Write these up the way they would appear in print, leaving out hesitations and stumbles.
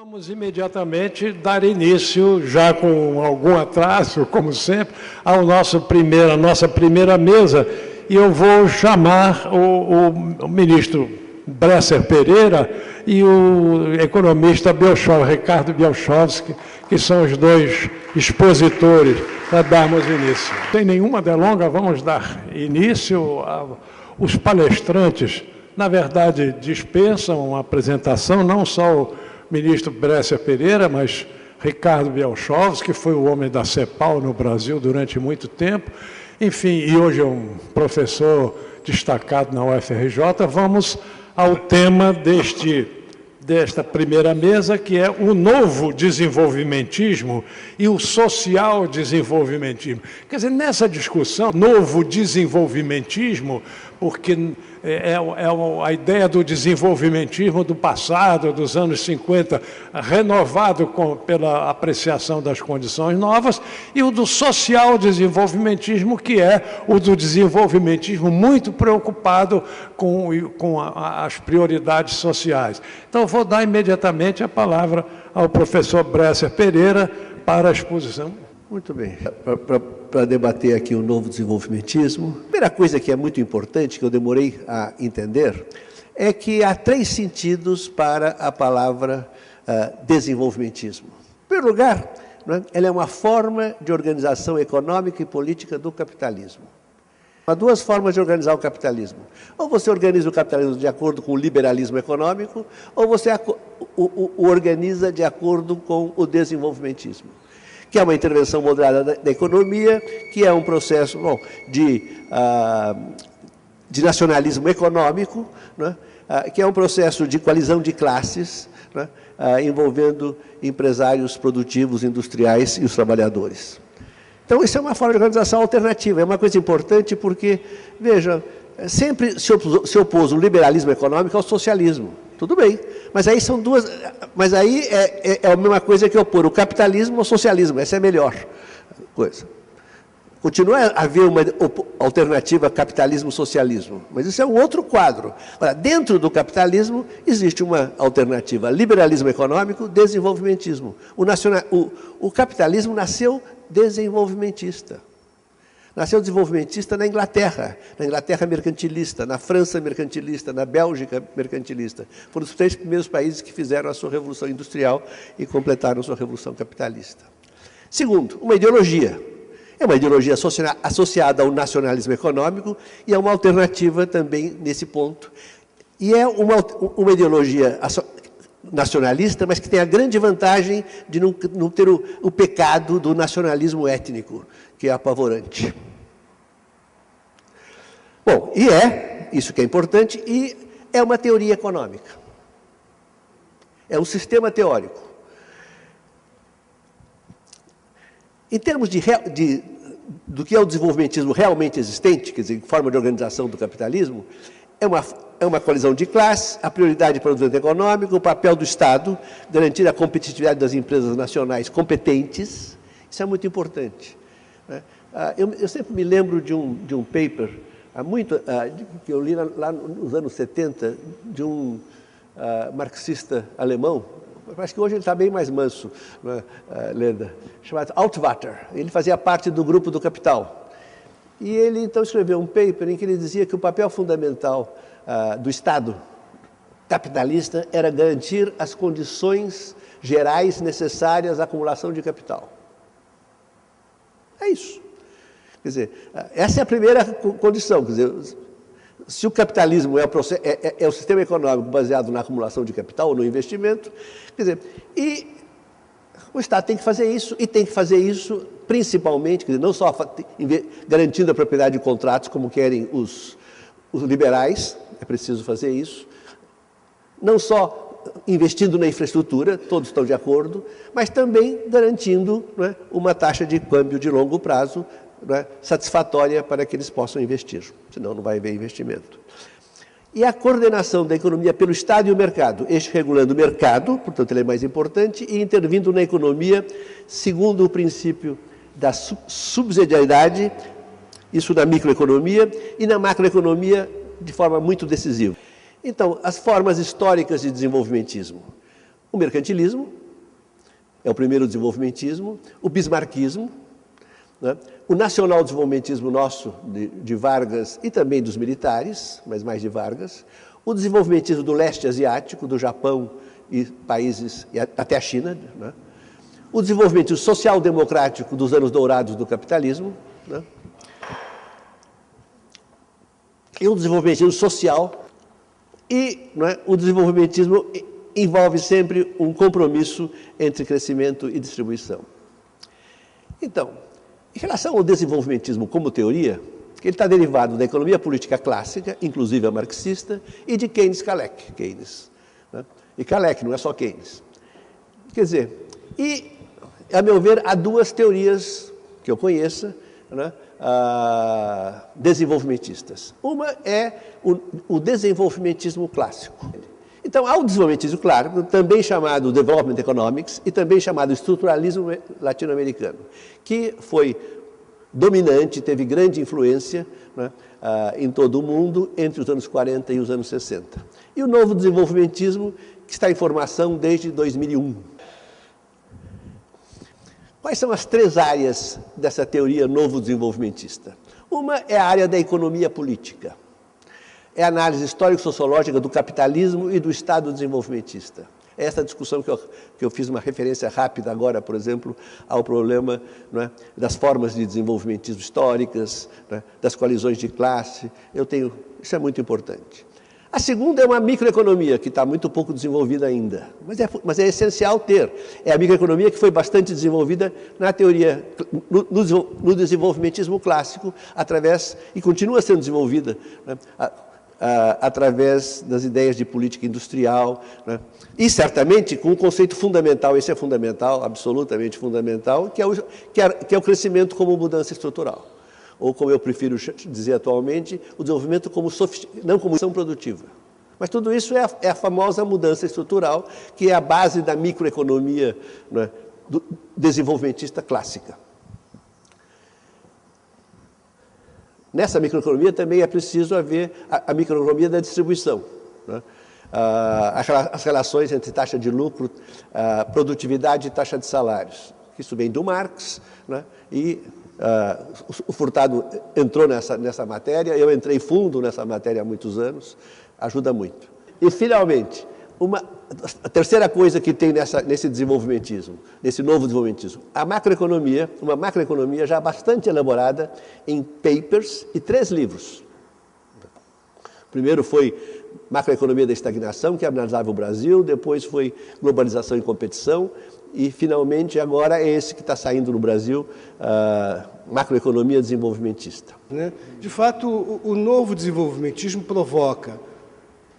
Vamos imediatamente dar início, já com algum atraso, como sempre, à nossa primeira mesa, e eu vou chamar o ministro Bresser Pereira e o economista Ricardo Bielchowski, que são os dois expositores, para darmos início. Sem nenhuma delonga, vamos dar início. Os palestrantes, na verdade, dispensam uma apresentação, não só o ministro Bresser Pereira, mas Ricardo Bielchowski, que foi o homem da CEPAL no Brasil durante muito tempo, enfim, e hoje é um professor destacado na UFRJ. Vamos ao tema desta primeira mesa, que é o novo desenvolvimentismo e o social desenvolvimentismo. Quer dizer, nessa discussão, novo desenvolvimentismo, porque é a ideia do desenvolvimentismo do passado, dos anos 50, renovado pela apreciação das condições novas, e o do social desenvolvimentismo, que é o do desenvolvimentismo muito preocupado com as prioridades sociais. Então, vou dar imediatamente a palavra ao professor Bresser Pereira para a exposição. Muito bem. Para debater aqui o novo desenvolvimentismo, a primeira coisa que é muito importante, que eu demorei a entender, é que há três sentidos para a palavra desenvolvimentismo. Em primeiro lugar, ela é uma forma de organização econômica e política do capitalismo. Há duas formas de organizar o capitalismo. Ou você organiza o capitalismo de acordo com o liberalismo econômico, ou você o organiza de acordo com o desenvolvimentismo, que é uma intervenção moderada da economia, que é um processo de nacionalismo econômico, que é um processo de coalizão de classes, envolvendo empresários produtivos, industriais e os trabalhadores. Então, isso é uma forma de organização alternativa, é uma coisa importante porque, veja, sempre se opôs o liberalismo econômico ao socialismo. Tudo bem, mas aí são duas. Mas aí é a mesma coisa que opor o capitalismo ao socialismo, essa é a melhor coisa. Continua a haver uma alternativa capitalismo-socialismo, mas isso é um outro quadro. Agora, dentro do capitalismo existe uma alternativa: liberalismo econômico, desenvolvimentismo. O capitalismo nasceu desenvolvimentista. Nasceu desenvolvimentista na Inglaterra mercantilista, na França mercantilista, na Bélgica mercantilista. Foram os três primeiros países que fizeram a sua revolução industrial e completaram a sua revolução capitalista. Segundo, uma ideologia. É uma ideologia associada ao nacionalismo econômico e é uma alternativa também nesse ponto. E é uma ideologia nacionalista, mas que tem a grande vantagem de não ter o pecado do nacionalismo étnico, que é apavorante. Bom, isso que é importante, e é uma teoria econômica. É um sistema teórico. Em termos do que é o desenvolvimentismo realmente existente, quer dizer, forma de organização do capitalismo, é uma coalizão de classes, a prioridade para o desenvolvimento econômico, o papel do Estado, garantir a competitividade das empresas nacionais competentes, isso é muito importante. Eu sempre me lembro de um paper, que eu li lá nos anos 70, de um marxista alemão, acho que hoje ele está bem mais manso, Leda, chamado Altvater. Ele fazia parte do grupo do Capital. E ele, então, escreveu um paper em que ele dizia que o papel fundamental do Estado capitalista era garantir as condições gerais necessárias à acumulação de capital. É isso. Quer dizer, essa é a primeira condição. Quer dizer, se o capitalismo é o sistema econômico baseado na acumulação de capital ou no investimento, quer dizer, e o Estado tem que fazer isso, e tem que fazer isso principalmente, quer dizer, não só garantindo a propriedade de contratos, como querem os liberais, é preciso fazer isso, não só investindo na infraestrutura, todos estão de acordo, mas também garantindo uma taxa de câmbio de longo prazo satisfatória para que eles possam investir, senão não vai haver investimento. E a coordenação da economia pelo Estado e o mercado, este regulando o mercado, portanto ele é mais importante, e intervindo na economia segundo o princípio da subsidiariedade, isso na microeconomia, e na macroeconomia de forma muito decisiva. Então, as formas históricas de desenvolvimentismo. O mercantilismo é o primeiro desenvolvimentismo, o bismarckismo, né? O nacional-desenvolvimentismo nosso, de Vargas e também dos militares, mas mais de Vargas, o desenvolvimentismo do leste asiático, do Japão e países, e até a China, né? O desenvolvimentismo social-democrático dos anos dourados do capitalismo, né? E o desenvolvimentismo social e, né, o desenvolvimentismo envolve sempre um compromisso entre crescimento e distribuição. Então, em relação ao desenvolvimentismo como teoria, ele está derivado da economia política clássica, inclusive a marxista, e de Keynes. Keynes, né? E Kalec, não é só Keynes. Quer dizer, e, a meu ver, há duas teorias que eu conheça, né, desenvolvimentistas. Uma é o desenvolvimentismo clássico. Então, há o desenvolvimentismo clássico, também chamado Development Economics e também chamado estruturalismo latino-americano, que foi dominante, teve grande influência, né, em todo o mundo entre os anos 40 e os anos 60. E o novo desenvolvimentismo, que está em formação desde 2001. Quais são as três áreas dessa teoria novo desenvolvimentista? Uma é a área da economia política. É a análise histórico-sociológica do capitalismo e do Estado desenvolvimentista. É essa discussão que eu fiz uma referência rápida agora, por exemplo, ao problema, não é, das formas de desenvolvimentismo históricas, não é, das coalizões de classe. Isso é muito importante. A segunda é uma microeconomia, que está muito pouco desenvolvida ainda, mas é essencial ter. É a microeconomia que foi bastante desenvolvida na teoria, no desenvolvimentismo clássico, e continua sendo desenvolvida, né, através das ideias de política industrial, né, e certamente com um conceito fundamental, esse é fundamental, absolutamente fundamental, que é o crescimento como mudança estrutural. Ou, como eu prefiro dizer atualmente, o desenvolvimento não como ação produtiva. Mas tudo isso é a famosa mudança estrutural, que é a base da microeconomia, né, desenvolvimentista clássica. Nessa microeconomia também é preciso haver a microeconomia da distribuição, né? As relações entre taxa de lucro, produtividade e taxa de salários. Isso vem do Marx, né? E o Furtado entrou nessa matéria, eu entrei fundo nessa matéria há muitos anos, ajuda muito. E, finalmente, a terceira coisa que tem nesse desenvolvimentismo, nesse novo desenvolvimentismo, uma macroeconomia já bastante elaborada em papers e 3 livros. O primeiro foi Macroeconomia da Estagnação, que analisava o Brasil, depois foi Globalização e Competição, e, finalmente, agora é esse que está saindo no Brasil, Macroeconomia Desenvolvimentista. De fato, o novo desenvolvimentismo provoca,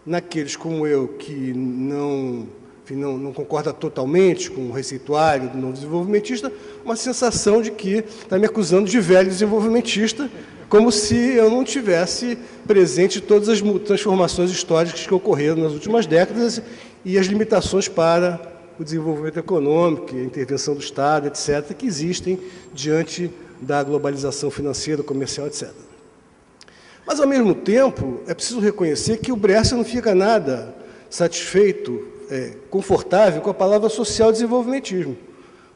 naqueles como eu, que não concorda totalmente com o receituário do novo desenvolvimentista, uma sensação de que está me acusando de velho desenvolvimentista, como se eu não tivesse presente todas as transformações históricas que ocorreram nas últimas décadas e as limitações para o desenvolvimento econômico, a intervenção do Estado, etc., que existem diante da globalização financeira, comercial, etc. Mas, ao mesmo tempo, é preciso reconhecer que o Bresser não fica nada satisfeito, confortável com a palavra social-desenvolvimentismo,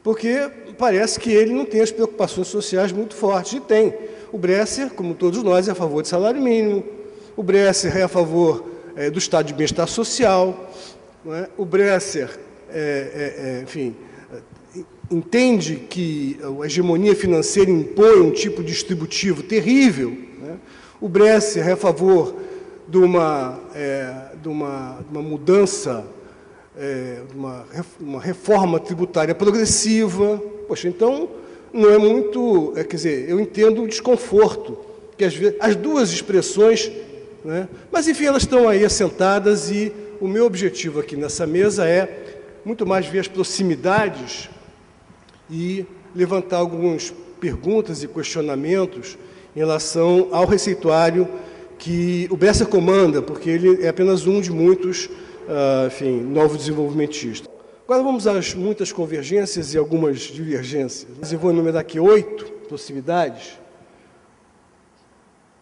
porque parece que ele não tem as preocupações sociais muito fortes, e tem. O Bresser, como todos nós, é a favor de salário mínimo, o Bresser é a favor do estado de bem-estar social, não é? O Bresser, enfim, entende que a hegemonia financeira impõe um tipo distributivo terrível, né? O Bresser é a favor de uma mudança, uma reforma tributária progressiva. Poxa, então, não é muito... quer dizer, eu entendo o desconforto, que às vezes, as duas expressões, né? Mas, enfim, elas estão aí assentadas e o meu objetivo aqui nessa mesa é muito mais ver as proximidades e levantar algumas perguntas e questionamentos em relação ao receituário que o Bresser comanda, porque ele é apenas um de muitos, enfim, novos desenvolvimentistas. Agora vamos às muitas convergências e algumas divergências. Eu vou enumerar aqui 8 proximidades.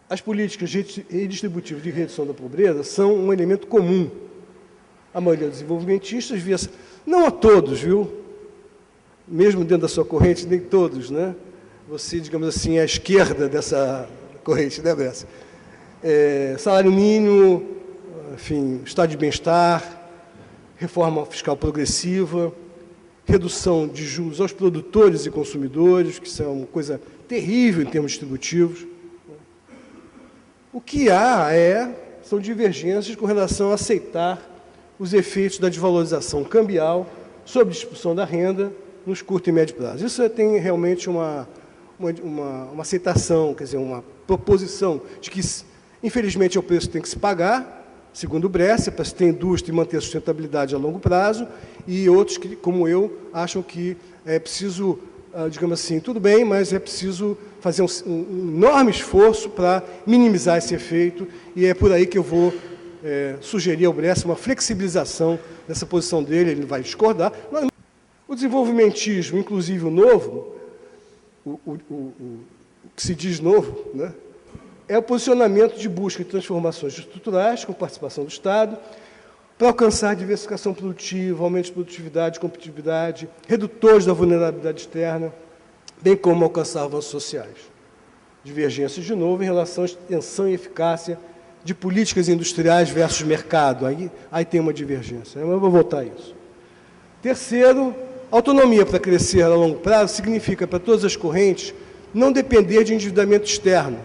As políticas redistributivas de redução da pobreza são um elemento comum A maioria dos desenvolvimentistas via... Não a todos, viu? Mesmo dentro da sua corrente, nem todos, né? Você, digamos assim, é à esquerda dessa corrente, né, Bessa? Salário mínimo, enfim, estado de bem-estar, reforma fiscal progressiva, redução de juros aos produtores e consumidores, que isso é uma coisa terrível em termos distributivos. O que há são divergências com relação a aceitar os efeitos da desvalorização cambial sobre a distribuição da renda nos curto e médio prazo. Isso tem realmente uma aceitação, quer dizer, uma proposição de que, infelizmente, é o preço que tem que se pagar, segundo o Bresser, para se ter indústria e manter a sustentabilidade a longo prazo, e outros, que, como eu, acham que é preciso, digamos assim, tudo bem, mas é preciso fazer um enorme esforço para minimizar esse efeito, e é por aí que eu vou sugerir ao Bresser uma flexibilização dessa posição dele, ele vai discordar. O desenvolvimentismo, inclusive o novo, o que se diz novo, né, é o posicionamento de busca de transformações estruturais com participação do Estado para alcançar a diversificação produtiva, aumento de produtividade, competitividade, redutores da vulnerabilidade externa, bem como alcançar avanços sociais. Divergências, de novo, em relação à extensão e eficácia de políticas industriais versus mercado. Aí tem uma divergência, mas eu vou voltar a isso. Terceiro, autonomia para crescer a longo prazo significa, para todas as correntes, não depender de endividamento externo,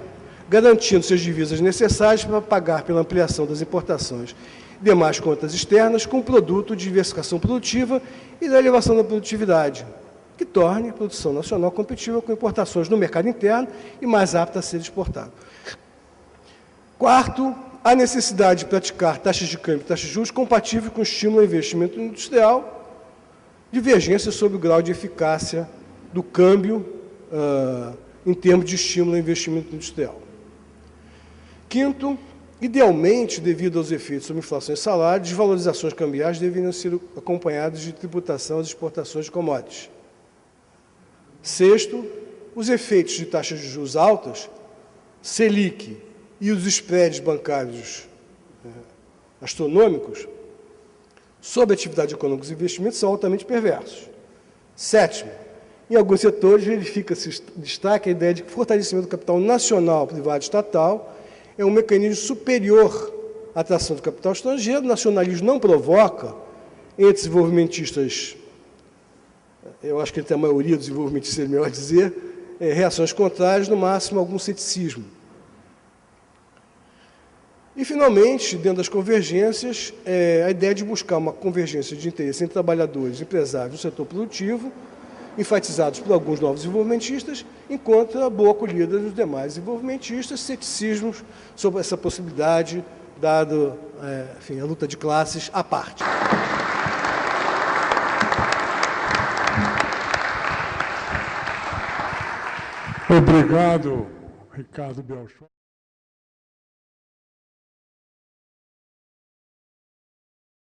garantindo suas divisas necessárias para pagar pela ampliação das importações e demais contas externas com produto de diversificação produtiva e da elevação da produtividade, que torne a produção nacional competitiva com importações no mercado interno e mais apta a ser exportada. Quarto, a necessidade de praticar taxas de câmbio e taxas de juros compatíveis com o estímulo ao investimento industrial, divergência sobre o grau de eficácia do câmbio em termos de estímulo ao investimento industrial. Quinto, idealmente, devido aos efeitos sobre inflação e salário, desvalorizações cambiais deveriam ser acompanhadas de tributação às exportações de commodities. Sexto, os efeitos de taxas de juros altas, Selic e os spreads bancários astronômicos sobre a atividade econômica e investimentos são altamente perversos. Sétimo, em alguns setores verifica-se destaque a ideia de que o fortalecimento do capital nacional, privado e estatal é um mecanismo superior à atração do capital estrangeiro. O nacionalismo não provoca, entre desenvolvimentistas, eu acho que entre a maioria dos desenvolvimentistas, é melhor dizer, reações contrárias, no máximo algum ceticismo. E, finalmente, dentro das convergências, a ideia de buscar uma convergência de interesse entre trabalhadores e empresários do setor produtivo, enfatizados por alguns novos desenvolvimentistas, encontra a boa acolhida dos demais desenvolvimentistas, ceticismos sobre essa possibilidade, dado enfim, a luta de classes à parte. Obrigado, Ricardo Belchor.